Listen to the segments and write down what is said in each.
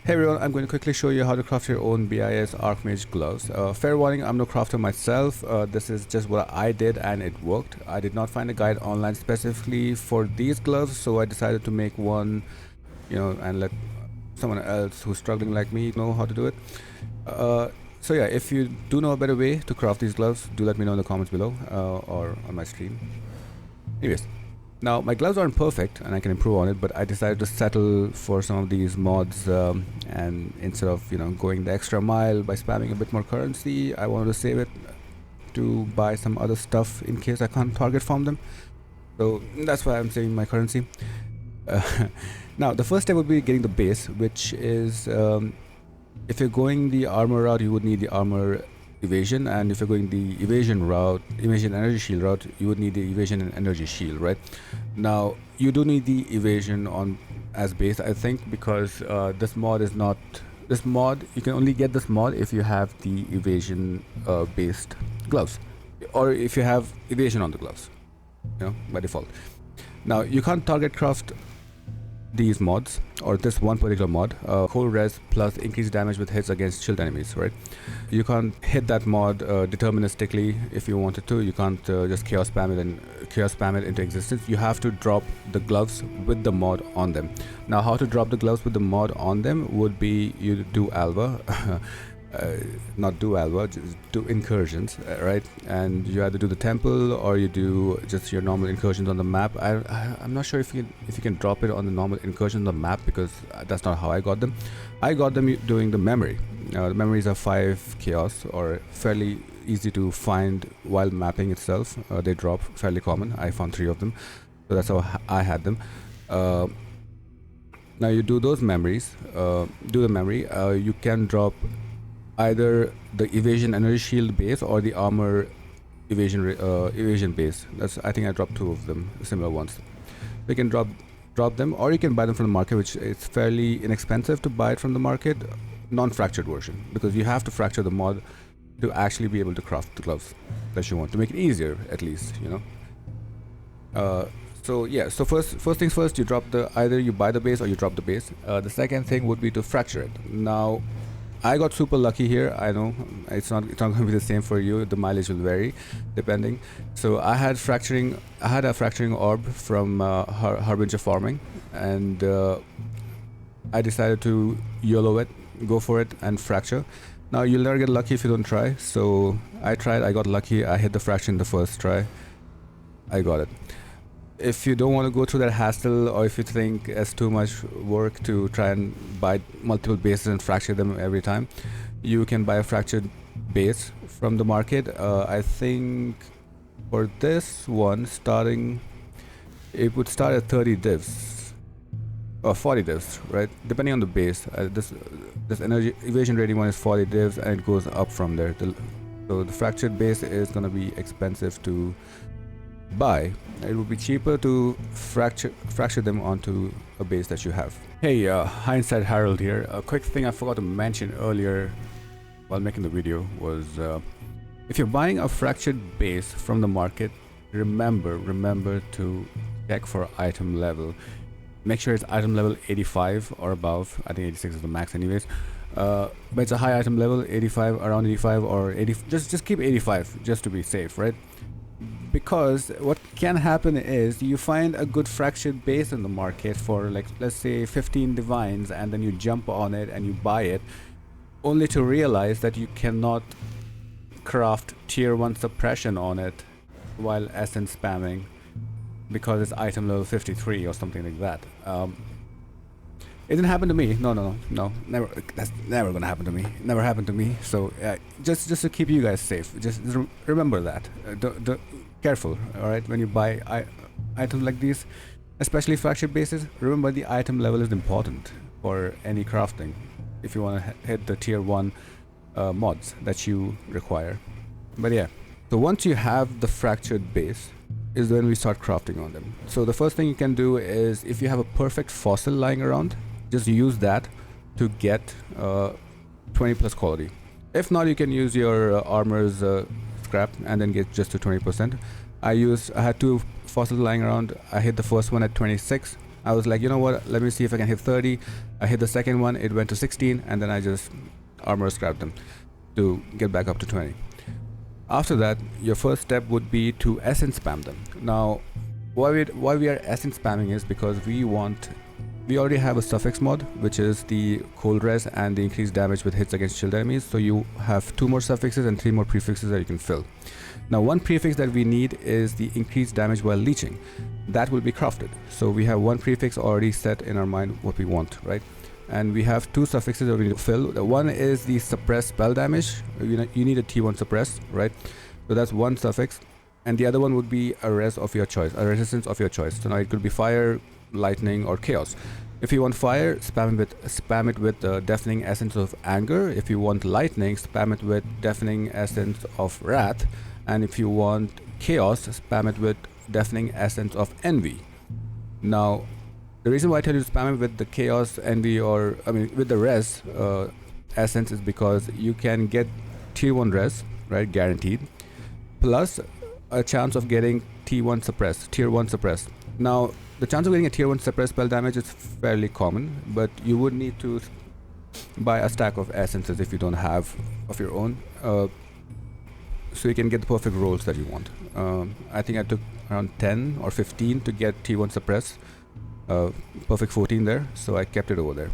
Hey everyone, I'm going to quickly show you how to craft your own BIS Archmage gloves. Fair warning, I'm no crafter myself. This is just what I did and it worked. I did not find a guide online specifically for these gloves, so I decided to make one, and let someone else who's struggling like me know how to do it. So yeah, if you do know a better way to craft these gloves, do let me know in the comments below or on my stream. Anyways. Now, my gloves aren't perfect and I can improve on it, but I decided to settle for some of these mods and instead of, going the extra mile by spamming a bit more currency, I wanted to save it to buy some other stuff in case I can't target farm them. So that's why I'm saving my currency. Now, the first step would be getting the base, which is if you're going the armor route, you would need the armor evasion, and if you're going the evasion energy shield route, you would need the evasion and energy shield, right? Now you do need the evasion on as base, I think, because this mod you can only get this mod if you have the evasion based gloves, or if you have evasion on the gloves, by default. Now you can't target craft these mods, or this one particular mod, cold res plus increased damage with hits against shield enemies, right? You can't hit that mod deterministically if you wanted to. You can't just chaos spam it into existence. You have to drop the gloves with the mod on them. Now, how to drop the gloves with the mod on them would be you do alva not do alva, just do incursions, right? And you either do the temple or you do just your normal incursions on the map. I'm not sure if you can drop it on the normal incursions on the map, because that's not how I got them. I got them doing the memory. The memories are 5 chaos, or fairly easy to find while mapping itself. They drop fairly common. I found 3 of them, so that's how I had them. Now you do those memories, do the memory. You can drop either the evasion energy shield base or the armor evasion base. I think I dropped 2 of them, similar ones. You can drop them, or you can buy them from the market, which is fairly inexpensive to buy it from the market, non-fractured version, because you have to fracture the mod to actually be able to craft the gloves that you want, to make it easier at least, So yeah, so first things first, you drop either you buy the base or you drop the base. The second thing would be to fracture it. Now I got super lucky here. I know it's not going to be the same for you. The mileage will vary depending. So I had a fracturing orb from Harbinger farming, and I decided to YOLO it, go for it, and fracture. Now you'll never get lucky if you don't try. So I tried. I got lucky. I hit the fracture in the first try. I got it. If you don't want to go through that hassle, or if you think it's too much work to try and buy multiple bases and fracture them every time, you can buy a fractured base from the market. I think for this one, it would start at 30 divs or 40 divs, right? Depending on the base. This energy evasion rating one is 40 divs, and it goes up from there. So the fractured base is going to be expensive to buy. It would be cheaper to fracture them onto a base that you have. Hey, Hindsight Harold here. A quick thing I forgot to mention earlier while making the video was if you're buying a fractured base from the market, remember to check for item level. Make sure it's item level 85 or above. I think 86 is the max anyways. But it's a high item level, 85, around 85 or 80. Just keep 85 just to be safe, right? Because what can happen is you find a good fractured base in the market for, like, let's say 15 divines, and then you jump on it and you buy it, only to realize that you cannot craft tier 1 suppression on it while essence spamming because it's item level 53 or something like that. It didn't happen to me. No, never. That's never gonna happen to me. Never happened to me. So just to keep you guys safe, just remember that. Careful, all right. When you buy items like these, especially fractured bases, remember the item level is important for any crafting. If you want to hit the tier 1 mods that you require. But yeah, so once you have the fractured base, is when we start crafting on them. So the first thing you can do is, if you have a perfect fossil lying around, just use that to get 20 plus quality. If not, you can use your armor's scrap and then get just to 20%. I had 2 fossils lying around. I hit the first one at 26. I was like, you know what, let me see if I can hit 30. I hit the second one, it went to 16, and then I just armor scrapped them to get back up to 20. After that, your first step would be to essence spam them. Now, why we are essence spamming is because we already have a suffix mod, which is the cold res and the increased damage with hits against shield enemies. So you have 2 more suffixes and 3 more prefixes that you can fill. Now, one prefix that we need is the increased damage while leeching. That will be crafted. So we have one prefix already set in our mind what we want, right? And we have 2 suffixes that we need to fill. The one is the suppress spell damage. You need a T1 suppress, right? So that's one suffix. And the other one would be a res of your choice, a resistance of your choice. So now it could be fire, lightning, or chaos. If you want fire, spam it with deafening essence of anger. If you want lightning, spam it with deafening essence of wrath. And if you want chaos, spam it with deafening essence of envy. Now, the reason why I tell you to spam it with the chaos, envy, or with the res essence is because you can get tier 1 res, right, guaranteed, plus a chance of getting tier 1 suppressed. Now, the chance of getting a tier 1 suppressed spell damage is fairly common, but you would need to buy a stack of essences if you don't have of your own, so you can get the perfect rolls that you want. I think I took around 10 or 15 to get tier 1 suppressed. Perfect 14 there, so I kept it over there.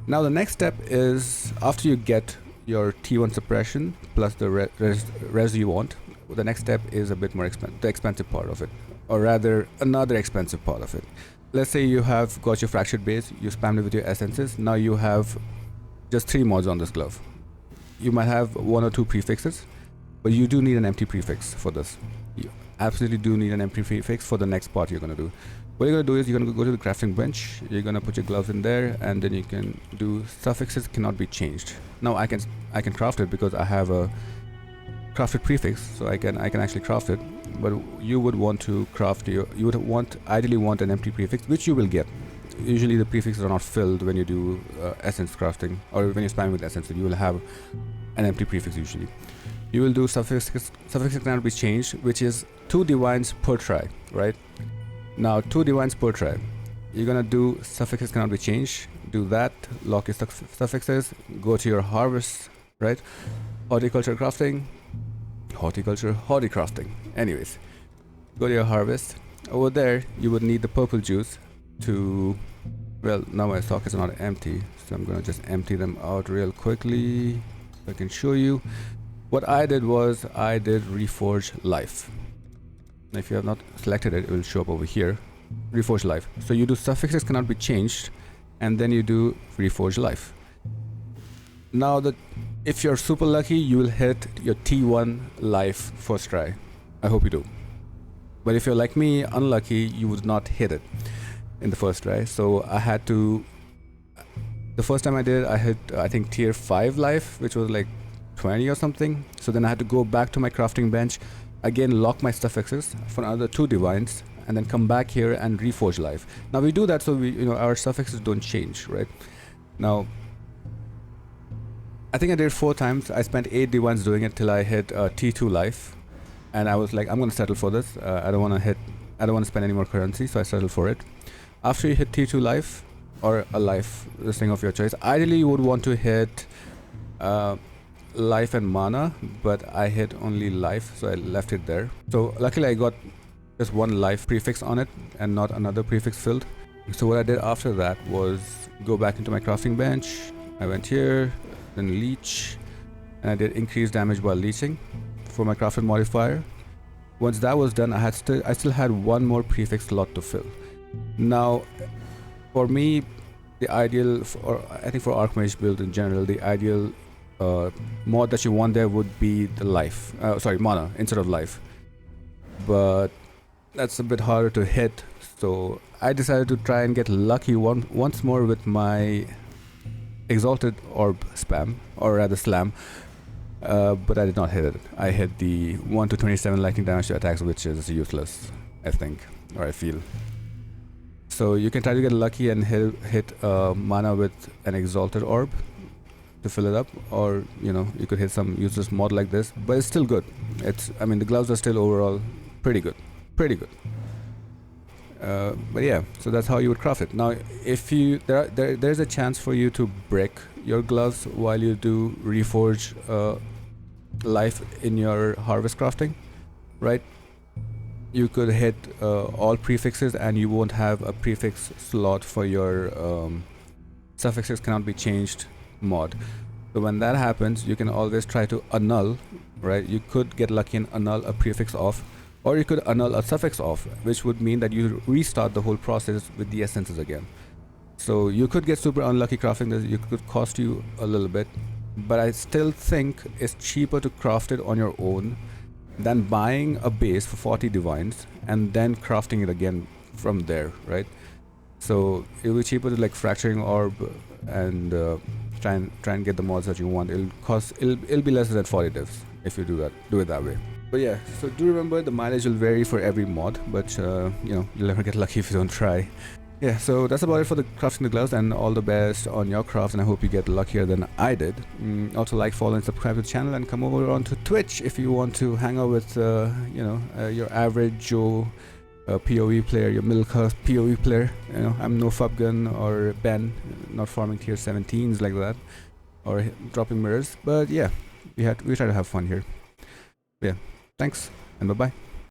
Now the next step is, after you get your T1 suppression plus the res you want, the next step is a bit more the expensive part of it, or rather another expensive part of it. Let's say you have got your fractured base, you spammed it with your essences. Now you have just 3 mods on this glove. You might have 1 or 2 prefixes, but you do need an empty prefix for this. You absolutely do need an empty prefix for the next part you're going to do. What you're going to do is you're going to go to the crafting bench, you're going to put your gloves in there, and then you can do suffixes cannot be changed. Now I can craft it because I have a crafted prefix, so I can actually craft it. But you would want to craft ideally want an empty prefix, which you will get. Usually the prefixes are not filled when you do essence crafting, or when you spam with essence, so you will have an empty prefix usually. You will do suffixes cannot be changed, which is 2 divines per try, right? Now 2 divines per try. You're gonna do suffixes cannot be changed. Do that, lock your suffixes, go to your harvest, right? Horticulture crafting. Anyways, go to your harvest. Over there, you would need the purple juice to, well, now my sockets are not empty, so I'm gonna just empty them out real quickly so I can show you. What I did was I did Reforge Life. Now, if you have not selected it, it will show up over here. Reforge Life. So you do suffixes cannot be changed, and then you do Reforge Life. Now, if you're super lucky, you will hit your T1 life first try. I hope you do. But if you're like me, unlucky, you would not hit it in the first try. So I had to. The first time I did, I hit I think tier 5 life, which was like 20 or something. So then I had to go back to my crafting bench, again lock my suffixes for another 2 divines, and then come back here and reforge life. Now we do that so our suffixes don't change, right? Now I think I did it 4 times. I spent 8 divines doing it till I hit T2 life, and I was like, I'm gonna settle for this. I don't want to spend any more currency, so I settled for it. After you hit T2 life, or a life, this thing of your choice, ideally you would want to hit life and mana, but I hit only life, so I left it there. So luckily I got just 1 life prefix on it and not another prefix filled. So what I did after that was go back into my crafting bench. I went here, then leech, and I did increased damage while leeching for my crafted modifier. Once that was done, I still had 1 more prefix slot to fill. Now for me, the ideal, I think for Archmage build in general, the ideal mod that you want there would be the life, mana instead of life, but that's a bit harder to hit. So I decided to try and get lucky once more with my Exalted Orb spam, or rather slam, but I did not hit it. I hit the 1 to 27 lightning damage to attacks, which is useless, I think, or I feel. So you can try to get lucky and hit mana with an Exalted Orb to fill it up, or you could hit some useless mod like this, but it's still good. The gloves are still overall pretty good. But yeah, so that's how you would craft it. Now, if you there's a chance for you to break your gloves while you do Reforge life in your harvest crafting, right? You could hit all prefixes and you won't have a prefix slot for your suffixes cannot be changed mod. So when that happens, you can always try to annul, right? You could get lucky and annul a prefix off, or you could annul a suffix off, which would mean that you restart the whole process with the essences again. So you could get super unlucky crafting this. It could cost you a little bit, but I still think it's cheaper to craft it on your own than buying a base for 40 divines and then crafting it again from there, right? So it'll be cheaper to like fracturing orb and try and get the mods that you want. It'll be less than 40 divs if you do it that way. But yeah, so do remember the mileage will vary for every mod, but you know, you'll never get lucky if you don't try. Yeah, so that's about it for the crafting the gloves, and all the best on your crafts, and I hope you get luckier than I did. Also like, follow and subscribe to the channel, and come over onto Twitch if you want to hang out with you know, your average Joe POE player, your middle class POE player. You know, I'm no Fubgun or Ben, not farming tier 17s like that, or dropping mirrors, but yeah, we try to have fun here. Yeah, thanks, and bye-bye.